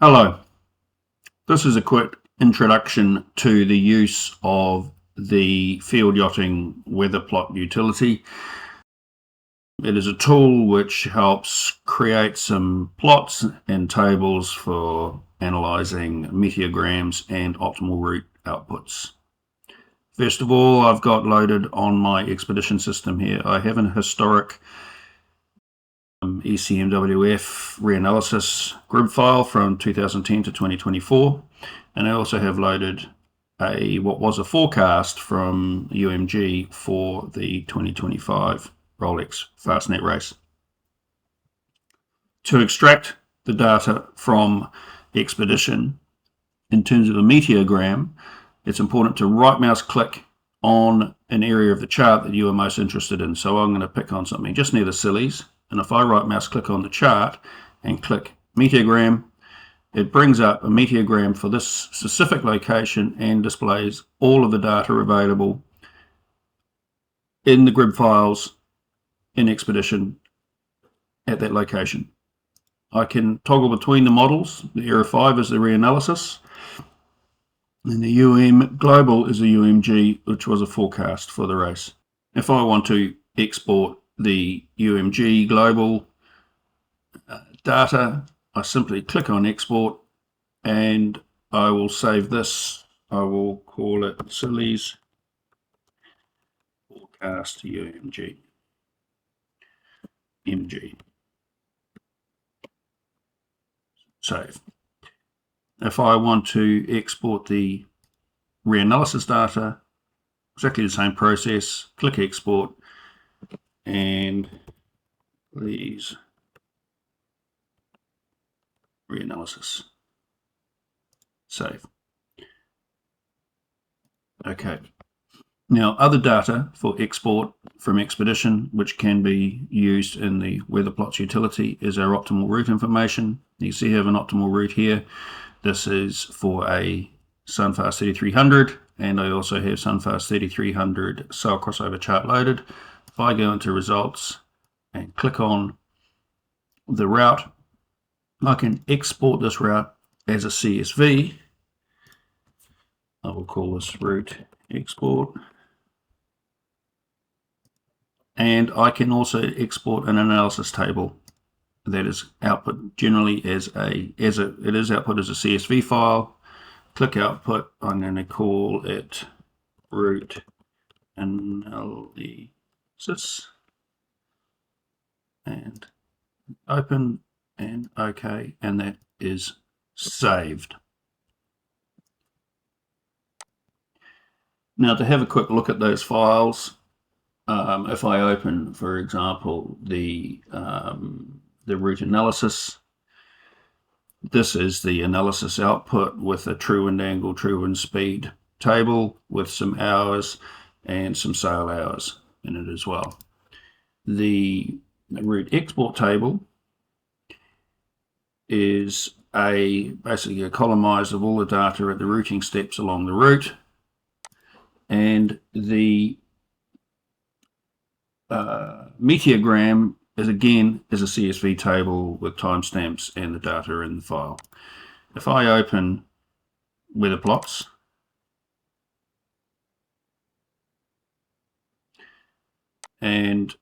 Hello, this is a quick introduction to the use of the Field Yachting Weather Plot utility. It is a tool which helps create some plots and tables for analysing meteograms and optimal route outputs. First of all, I've got loaded on my Expedition system here. I have an historic ECMWF reanalysis grid file from 2010 to 2024, and I also have loaded what was a forecast from UMG for the 2025 Rolex Fastnet race. To extract the data from the Expedition in terms of a meteogram, it's important to right mouse click on an area of the chart that you are most interested in. So I'm going to pick on something just near the Scillies. And if I right mouse click on the chart and click meteogram, it brings up a meteogram for this specific location and displays all of the data available in the grid files in Expedition at that location. I can toggle between the models. The Era 5 is the reanalysis, and the UM Global is the UMG, which was a forecast for the race. If I want to export the UMG Global data, I simply click on export and I will save this. I will call it Scillies Forecast UMG. Save. If I want to export the reanalysis data, exactly the same process, click export, and please reanalysis. Save. Okay. Now, other data for export from Expedition, which can be used in the Weather Plots utility, is our optimal route information. You see I have an optimal route here. This is for a Sunfast 3300, and I also have Sunfast 3300 sail crossover chart loaded. If I go into results and click on the route, I can export this route as a CSV. I will call this route export. And I can also export an analysis table that is output generally it is output as a CSV file. Click output. I'm going to call it route analysis and open and OK, and that is saved. Now, to have a quick look at those files, if I open, for example, the route analysis, this is the analysis output with a true wind angle, true wind speed table with some hours and some sail hours in it as well. The route export table is basically a columnized of all the data at the routing steps along the route, and the meteogram is a CSV table with timestamps and the data in the file. If I open Weather Plots, and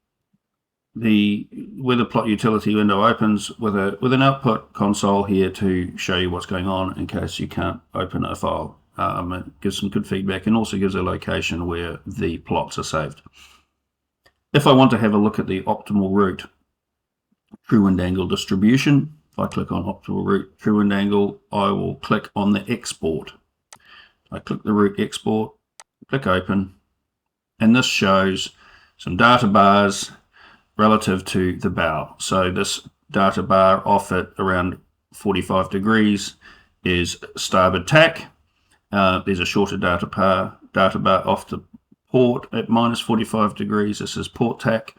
the Weather Plot utility window opens with an output console here to show you what's going on in case you can't open a file. It gives some good feedback and also gives a location where the plots are saved. If I want to have a look at the optimal route true wind angle distribution, if I click on optimal route true wind angle, I will click on the export. I click the route export, click open, and this shows some data bars relative to the bow. So this data bar off at around 45 degrees is starboard tack. There's a shorter data bar off the port at minus 45 degrees. This is port tack,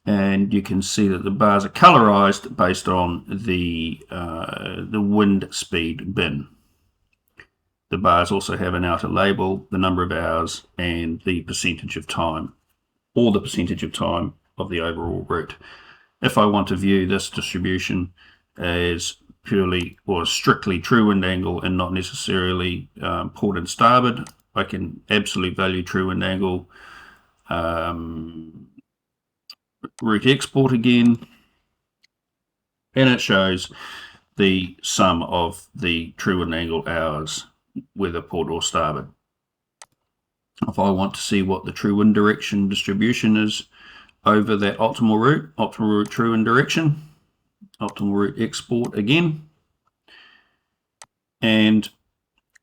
and you can see that the bars are colorized based on the wind speed bin. The bars also have an outer label, the number of hours, and the percentage of time, or the percentage of time of the overall route. If I want to view this distribution as purely or strictly true wind angle and not necessarily port and starboard. I can absolute value true wind angle, route export again, and it shows the sum of the true wind angle hours, whether port or starboard. If I want to see what the true wind direction distribution is over that optimal route true wind direction, optimal route export again, and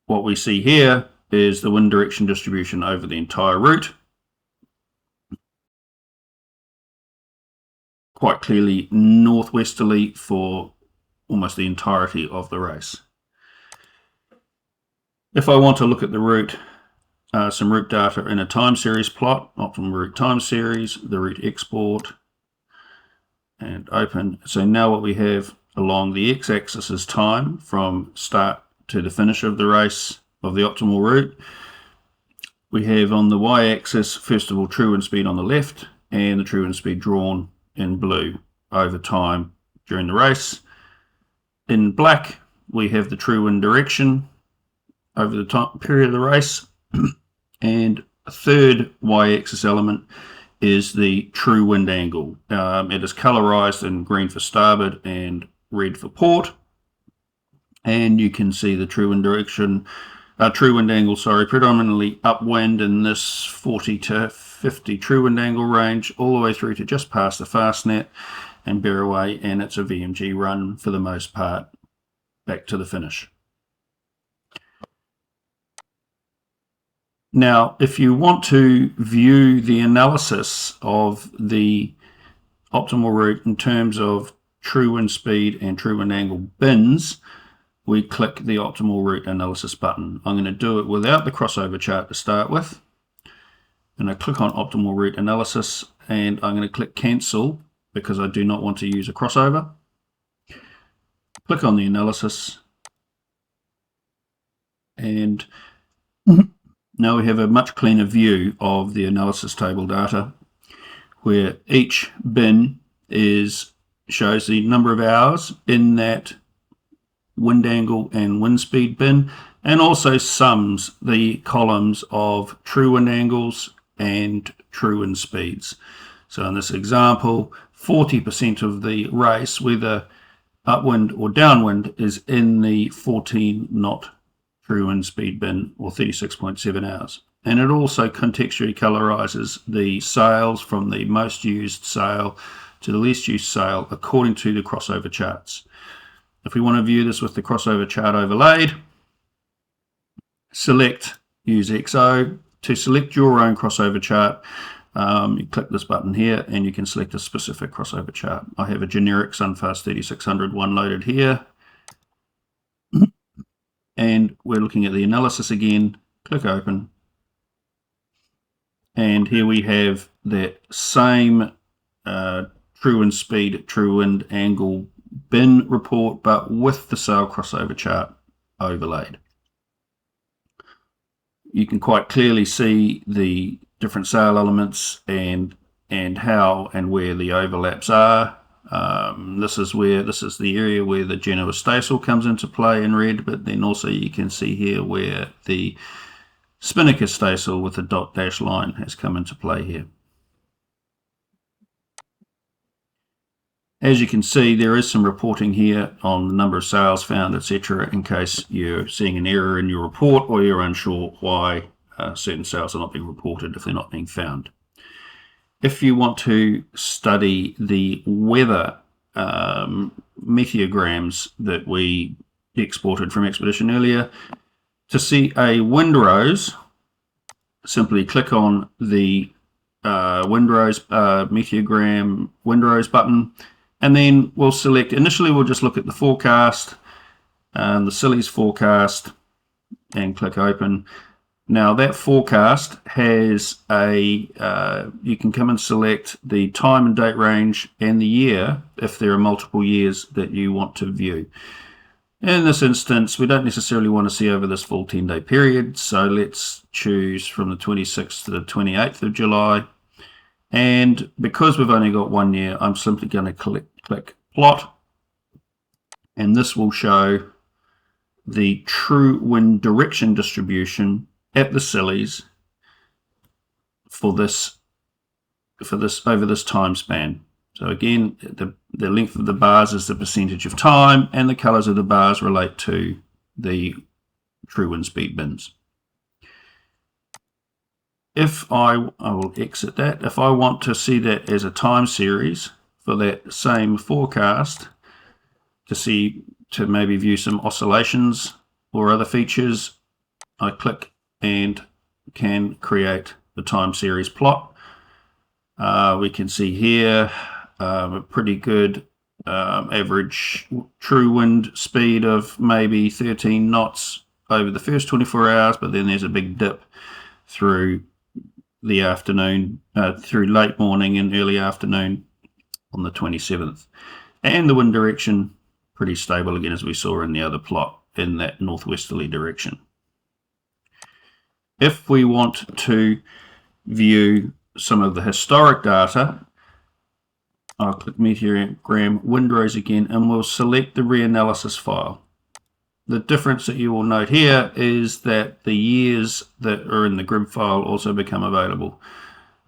what we see here is the wind direction distribution over the entire route. Quite clearly northwesterly for almost the entirety of the race. If I want to look at the route, some route data in a time series plot, optimal route time series, the route export, and open. So now what we have along the x-axis is time from start to the finish of the race of the optimal route. We have on the y-axis, first of all, true wind speed on the left, and the true wind speed drawn in blue over time during the race. In black, we have the true wind direction over the time period of the race. And a third y-axis element is the true wind angle. It is colorized in green for starboard and red for port. And you can see the true wind direction, true wind angle, predominantly upwind in this 40 to 50 true wind angle range, all the way through to just past the fastnet and bear away, and it's a VMG run for the most part back to the finish. Now, if you want to view the analysis of the optimal route in terms of true wind speed and true wind angle bins, we click the optimal route analysis button. I'm going to do it without the crossover chart to start with. And I click on optimal route analysis, and I'm going to click cancel because I do not want to use a crossover. Click on the analysis, and now we have a much cleaner view of the analysis table data, where each bin shows the number of hours in that wind angle and wind speed bin, and also sums the columns of true wind angles and true wind speeds. So in this example, 40% of the race, whether upwind or downwind, is in the 14 knot true wind speed bin, or 36.7 hours. And it also contextually colorizes the sails from the most used sail to the least used sail according to the crossover charts. If we want to view this with the crossover chart overlaid, select Use XO. To select your own crossover chart, you click this button here and you can select a specific crossover chart. I have a generic Sunfast 3600 one loaded here. And we're looking at the analysis again. Click open. And here we have that same true wind speed, true wind angle bin report, but with the sail crossover chart overlaid. You can quite clearly see the different sail elements and how and where the overlaps are. This is the area where the Genoa staysail comes into play in red, but then also you can see here where the Spinnaker staysail with the dot dash line has come into play here. As you can see, there is some reporting here on the number of sails found, etc., in case you're seeing an error in your report or you're unsure why certain sails are not being reported if they're not being found. If you want to study the weather meteograms that we exported from Expedition earlier, to see a windrose, simply click on the windrose meteogram windrose button, and then we'll select, initially we'll just look at the forecast, the Scilly's forecast, and click open. Now that forecast has you can come and select the time and date range and the year if there are multiple years that you want to view. In this instance, we don't necessarily want to see over this full 10-day period, so let's choose from the 26th to the 28th of July. And because we've only got 1 year, I'm simply going to click plot, and this will show the true wind direction distribution at the Scillies for this over this time span. So again, the length of the bars is the percentage of time, and the colors of the bars relate to the true wind speed bins. If I will exit that. If I want to see that as a time series for that same forecast, to maybe view some oscillations or other features, I click and can create the time series plot. We can see here a pretty good average true wind speed of maybe 13 knots over the first 24 hours, but then there's a big dip through the afternoon, through late morning and early afternoon on the 27th. And the wind direction pretty stable again, as we saw in the other plot, in that northwesterly direction. If we want to view some of the historic data, I'll click Meteogram Windrows again, and we'll select the reanalysis file. The difference that you will note here is that the years that are in the grid file also become available.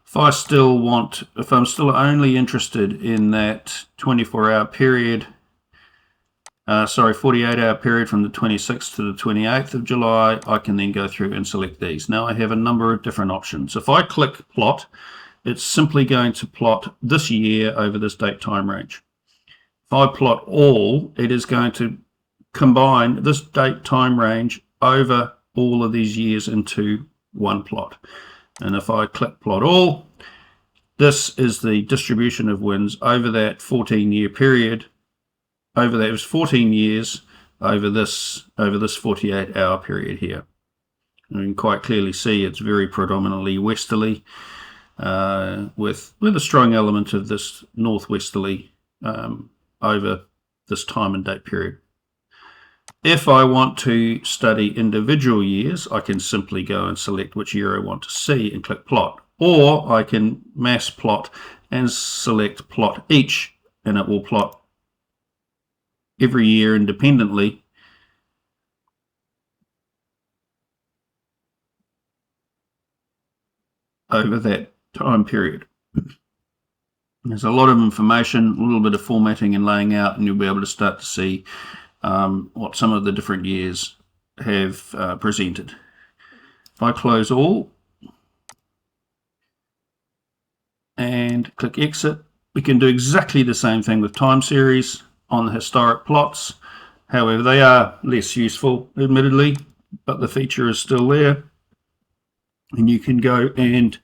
If I'm still only interested in that 24-hour period, 48-hour period from the 26th to the 28th of July, I can then go through and select these. Now I have a number of different options. If I click plot, it's simply going to plot this year over this date time range. If I plot all, it is going to combine this date time range over all of these years into one plot. And if I click plot all, this is the distribution of winds over that 14-year period. Over that, it was 14 years over this 48-hour period here. And you can quite clearly see it's very predominantly westerly, with a strong element of this northwesterly over this time and date period. If I want to study individual years, I can simply go and select which year I want to see and click plot. Or I can mass plot and select plot each, and it will plot every year independently over that time period. There's a lot of information, a little bit of formatting and laying out, and you'll be able to start to see what some of the different years have presented. If I close all and click exit, we can do exactly the same thing with time series on the historic plots. However, they are less useful, admittedly, but the feature is still there. And you can go and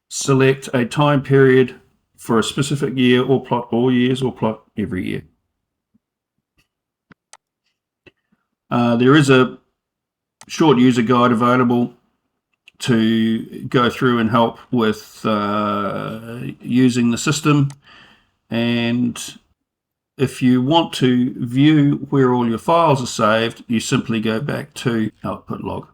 select a time period for a specific year, or plot all years, or plot every year. There is a short user guide available to go through and help with using the system. And if you want to view where all your files are saved, you simply go back to output log.